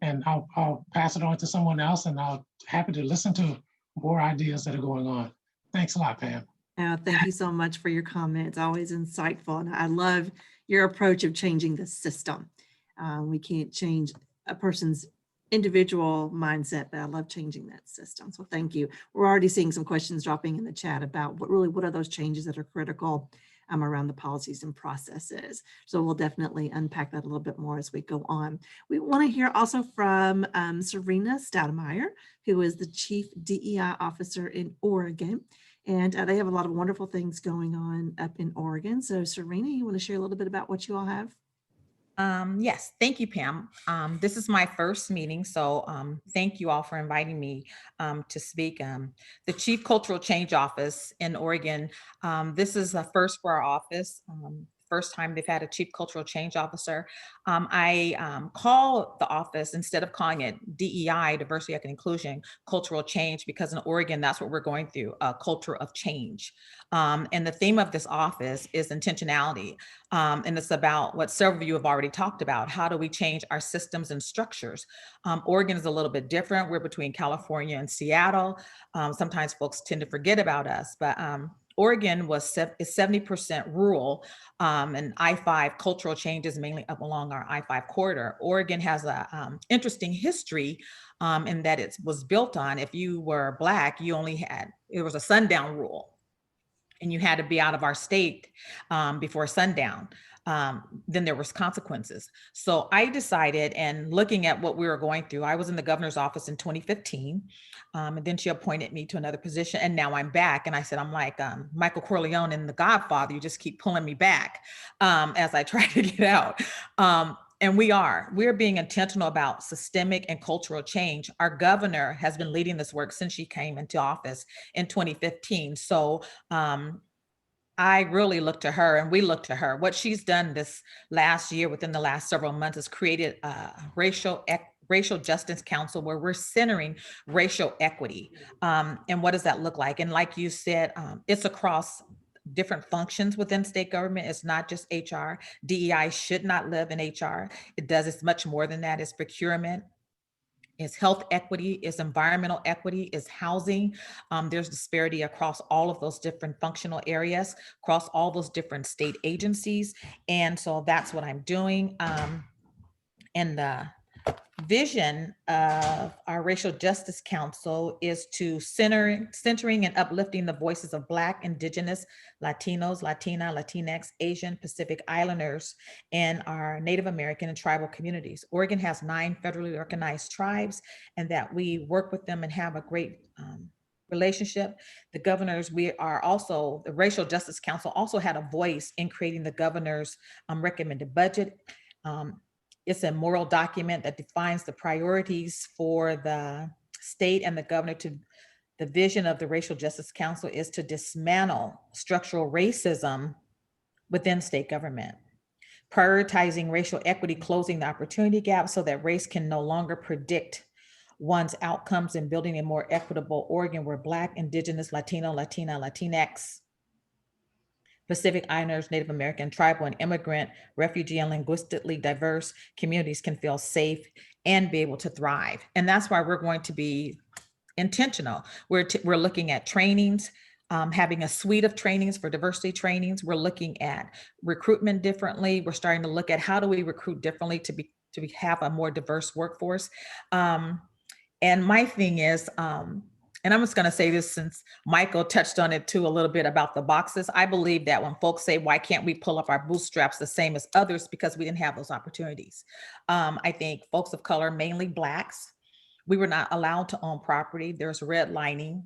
And I'll pass it on to someone else, and I'll happy to listen to more ideas that are going on. Thanks a lot, Pam. Thank you so much for your comments. Always insightful. And I love your approach of changing the system. We can't change a person's individual mindset, but I love changing that system. So thank you. We're already seeing some questions dropping in the chat about what are those changes that are critical around the policies and processes. So we'll definitely unpack that a little bit more as we go on. We want to hear also from Serena Stoudemire, who is the Chief DEI Officer in Oregon. And they have a lot of wonderful things going on up in Oregon. So Serena, you want to share a little bit about what you all have? Yes, thank you, Pam. This is my first meeting, so thank you all for inviting me to speak. The Chief Cultural Change Office in Oregon, this is the first for our office. First time they've had a Chief Cultural Change Officer. I call the office, instead of calling it DEI, Diversity, Equity, Inclusion, Cultural Change, because in Oregon, that's what we're going through, a culture of change. And the theme of this office is intentionality. And it's about what several of you have already talked about. How do we change our systems and structures? Oregon is a little bit different. We're between California and Seattle. Sometimes folks tend to forget about us, but Oregon is 70% rural, and I-5 cultural changes mainly up along our I-5 corridor. Oregon has a interesting history in that it was built on, if you were Black, it was a sundown rule, and you had to be out of our state before sundown. Then there was consequences. So I decided, and looking at what we were going through, I was in the governor's office in 2015, and then she appointed me to another position, and now I'm back. And I said, I'm like Michael Corleone in The Godfather, you just keep pulling me back as I try to get out. And we're being intentional about systemic and cultural change. Our governor has been leading this work since she came into office in 2015. So I really look to her, and we look to her. What she's done this last year, within the last several months, has created a racial Racial Justice Council, where we're centering racial equity. And what does that look like? And like you said, it's across different functions within state government. It's not just HR. DEI should not live in HR. It's much more than that. It's procurement, it's health equity, it's environmental equity, it's housing. There's disparity across all of those different functional areas, across all those different state agencies. And so that's what I'm doing. And the vision of our Racial Justice Council is to centering and uplifting the voices of Black, Indigenous, Latinos, Latina, Latinx, Asian, Pacific Islanders, and our Native American and tribal communities. Oregon has 9 federally recognized tribes, and that we work with them and have a great relationship. The governors, the Racial Justice Council also had a voice in creating the governor's recommended budget. It's a moral document that defines the priorities for the state and the governor. The vision of the Racial Justice Council is to dismantle structural racism within state government, prioritizing racial equity, closing the opportunity gap so that race can no longer predict one's outcomes, and building a more equitable Oregon where Black, Indigenous, Latino, Latina, Latinx, Pacific Islanders, Native American, tribal, and immigrant, refugee, and linguistically diverse communities can feel safe and be able to thrive. And that's why we're going to be intentional. We're looking at trainings, having a suite of trainings for diversity trainings. We're looking at recruitment differently. We're starting to look at how do we recruit differently to have a more diverse workforce. And my thing is, and I'm just going to say this since Michael touched on it too a little bit about the boxes. I believe that when folks say, why can't we pull up our bootstraps the same as others? Because we didn't have those opportunities. I think folks of color, mainly Blacks, we were not allowed to own property. There's redlining.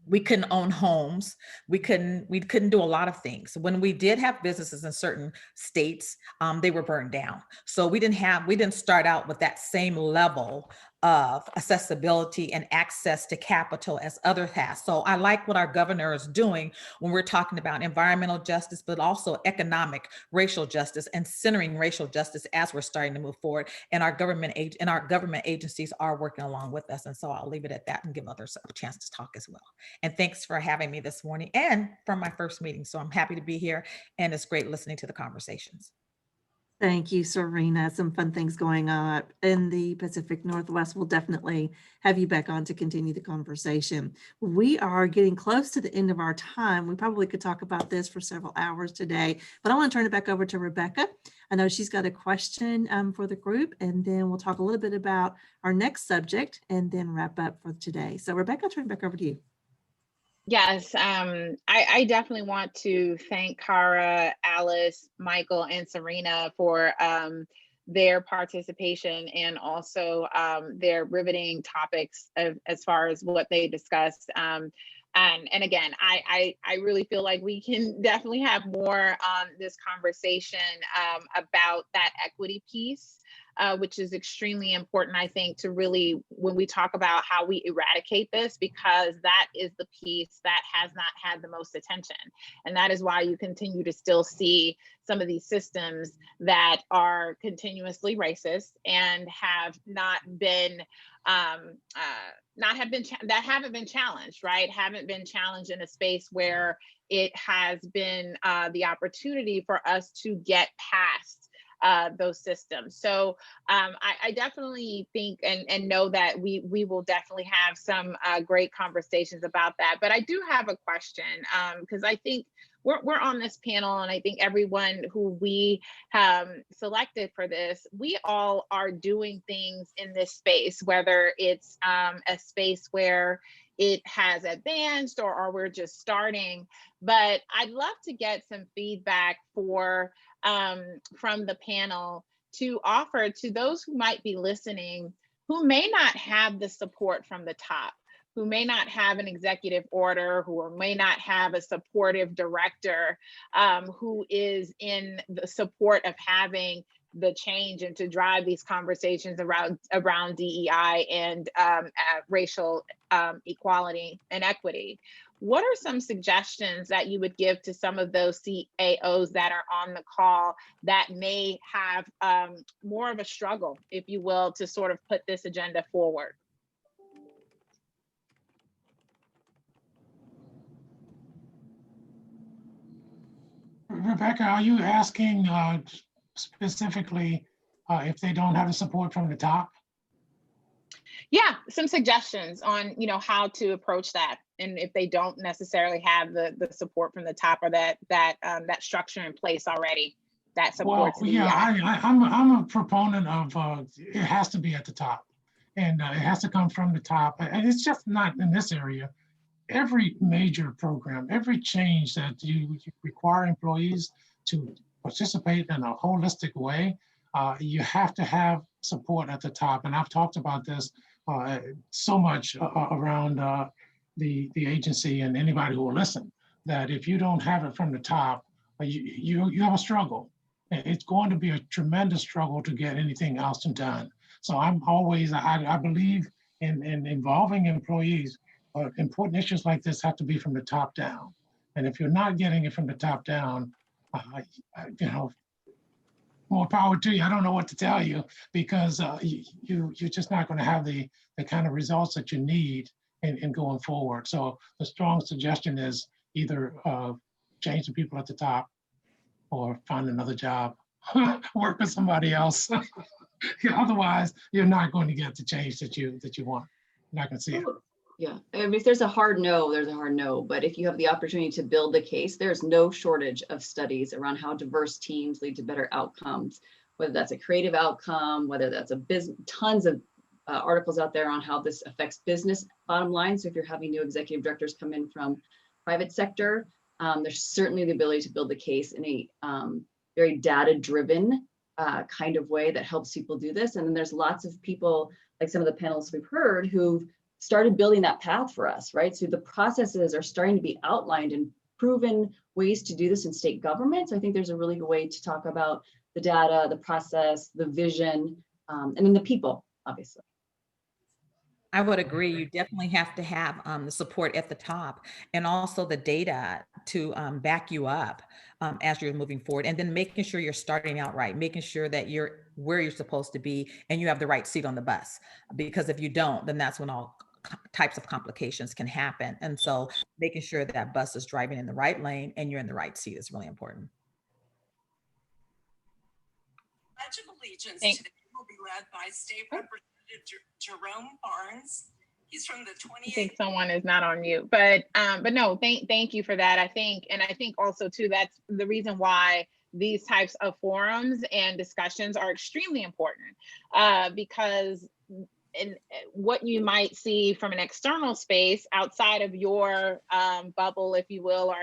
We couldn't own homes. We couldn't do a lot of things. When we did have businesses in certain states, they were burned down. So we didn't start out with that same level of accessibility and access to capital as others have. So I like what our governor is doing when we're talking about environmental justice, but also economic racial justice and centering racial justice as we're starting to move forward. And our government agencies are working along with us. And so I'll leave it at that and give others a chance to talk as well. And thanks for having me this morning and from my first meeting. So I'm happy to be here, and it's great listening to the conversations. Thank you, Serena. Some fun things going on in the Pacific Northwest. We'll definitely have you back on to continue the conversation. We are getting close to the end of our time. We probably could talk about this for several hours today, but I want to turn it back over to Rebecca. I know she's got a question for the group, and then we'll talk a little bit about our next subject and then wrap up for today. So Rebecca, I'll turn it back over to you. Yes, I definitely want to thank Cara, Alice, Michael, and Serena for their participation and also their riveting topics as far as what they discussed. And again, I really feel like we can definitely have more on this conversation about that equity piece. Which is extremely important, I think, to really, when we talk about how we eradicate this, because that is the piece that has not had the most attention. And that is why you continue to still see some of these systems that are continuously racist and have not been, that haven't been challenged, right? Haven't been challenged in a space where it has been the opportunity for us to get past those systems. So I definitely think and know that we will definitely have some great conversations about that. But I do have a question because I think we're on this panel, and I think everyone who we selected for this, we all are doing things in this space, whether it's a space where it has advanced or we're just starting. But I'd love to get some feedback from the panel to offer to those who might be listening, who may not have the support from the top, who may not have an executive order, who may not have a supportive director, who is in the support of having the change and to drive these conversations around DEI and racial equality and equity. What are some suggestions that you would give to some of those CAOs that are on the call that may have more of a struggle, if you will, to sort of put this agenda forward? Rebecca, are you asking specifically if they don't have the support from the top? Yeah, some suggestions on, you know, how to approach that, and if they don't necessarily have the support from the top or that structure in place already that Well, supports yeah, DEI. I'm a proponent of it has to be at the top, and it has to come from the top, and it's just not in this area. Every major program, every change that you require employees to participate in a holistic way, you have to have support at the top. And I've talked about this so much around the agency and anybody who will listen, that if you don't have it from the top, you have a struggle. It's going to be a tremendous struggle to get anything else done. So I'm always, I believe in involving employees. Important issues like this have to be from the top down. And if you're not getting it from the top down, you know, more power to you. I don't know what to tell you, because you're just not going to have the kind of results that you need in going forward. So the strong suggestion is either change the people at the top or find another job, work with somebody else. Otherwise, you're not going to get the change that you want. You're not going to see it. Yeah, I mean, if there's a hard no, there's a hard no. But if you have the opportunity to build a case, there's no shortage of studies around how diverse teams lead to better outcomes, whether that's a creative outcome, whether that's a business, tons of articles out there on how this affects business bottom line. So if you're having new executive directors come in from private sector, there's certainly the ability to build the case in a very data-driven kind of way that helps people do this. And then there's lots of people, like some of the panelists we've heard, who've started building that path for us, right? So the processes are starting to be outlined and proven ways to do this in state government. So I think there's a really good way to talk about the data, the process, the vision, and then the people, obviously. I would agree. You definitely have to have the support at the top, and also the data to back you up as you're moving forward, and then making sure you're starting out right, making sure that you're where you're supposed to be and you have the right seat on the bus. Because if you don't, then that's when all types of complications can happen. And so making sure that bus is driving in the right lane and you're in the right seat is really important. Pledge of Allegiance Thank- today will be led by State Representative Jerome Barnes. He's from the 28th. I think someone is not on mute, but no, thank you for that. I think also too, that's the reason why these types of forums and discussions are extremely important, because in what you might see from an external space outside of your bubble, if you will, or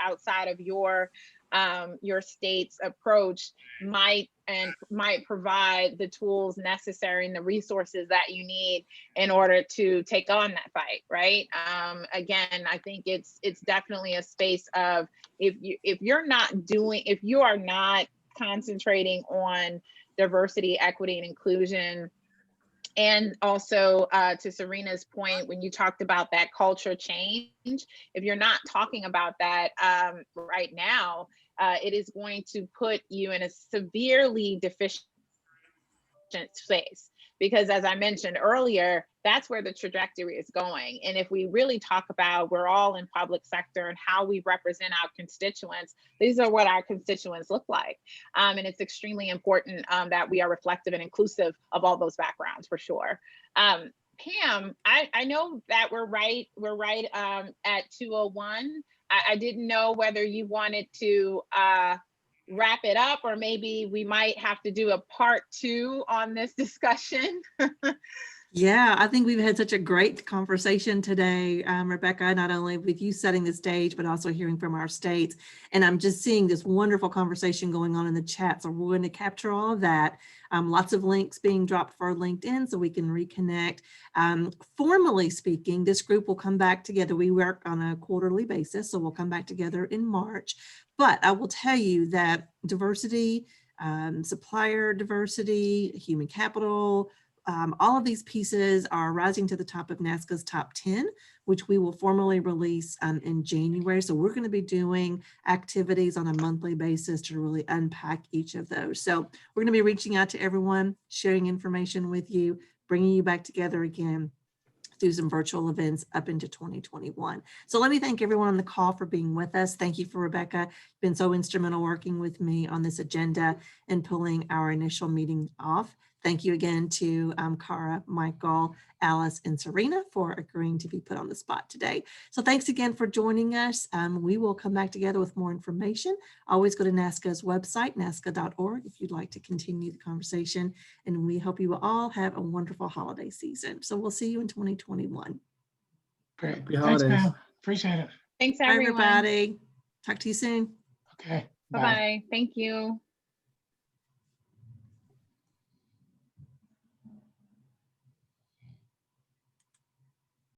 outside of your state's approach might provide the tools necessary and the resources that you need in order to take on that fight, right? Again, I think it's definitely a space of if you are not concentrating on diversity, equity, and inclusion. And also to Serena's point, when you talked about that culture change, if you're not talking about that right now, it is going to put you in a severely deficient space. Because as I mentioned earlier, that's where the trajectory is going. And if we really talk about, we're all in public sector and how we represent our constituents, these are what our constituents look like. And it's extremely important that we are reflective and inclusive of all those backgrounds, for sure. Pam, I know that we're right at 2:01. I didn't know whether you wanted to wrap it up, or maybe we might have to do a part 2 on this discussion. Yeah, I think we've had such a great conversation today, Rebecca, not only with you setting the stage, but also hearing from our states. And I'm just seeing this wonderful conversation going on in the chat. So we're going to capture all of that. Lots of links being dropped for LinkedIn so we can reconnect. Formally speaking, this group will come back together. We work on a quarterly basis, so we'll come back together in March. But I will tell you that diversity, supplier diversity, human capital. All of these pieces are rising to the top of NASCA's top 10, which we will formally release in January. So we're going to be doing activities on a monthly basis to really unpack each of those. So we're going to be reaching out to everyone, sharing information with you, bringing you back together again through some virtual events up into 2021. So let me thank everyone on the call for being with us. Thank you for Rebecca, been so instrumental working with me on this agenda and pulling our initial meeting off. Thank you again to Cara, Michael, Alice, and Serena for agreeing to be put on the spot today. So thanks again for joining us. We will come back together with more information. Always go to NASCA's website, nasca.org, if you'd like to continue the conversation. And we hope you will all have a wonderful holiday season. So we'll see you in 2021. Great. Happy Thanks, holidays. Pam. Appreciate it. Thanks, Bye, everyone. everybody. Talk to you soon. Okay. Bye-bye. Thank you.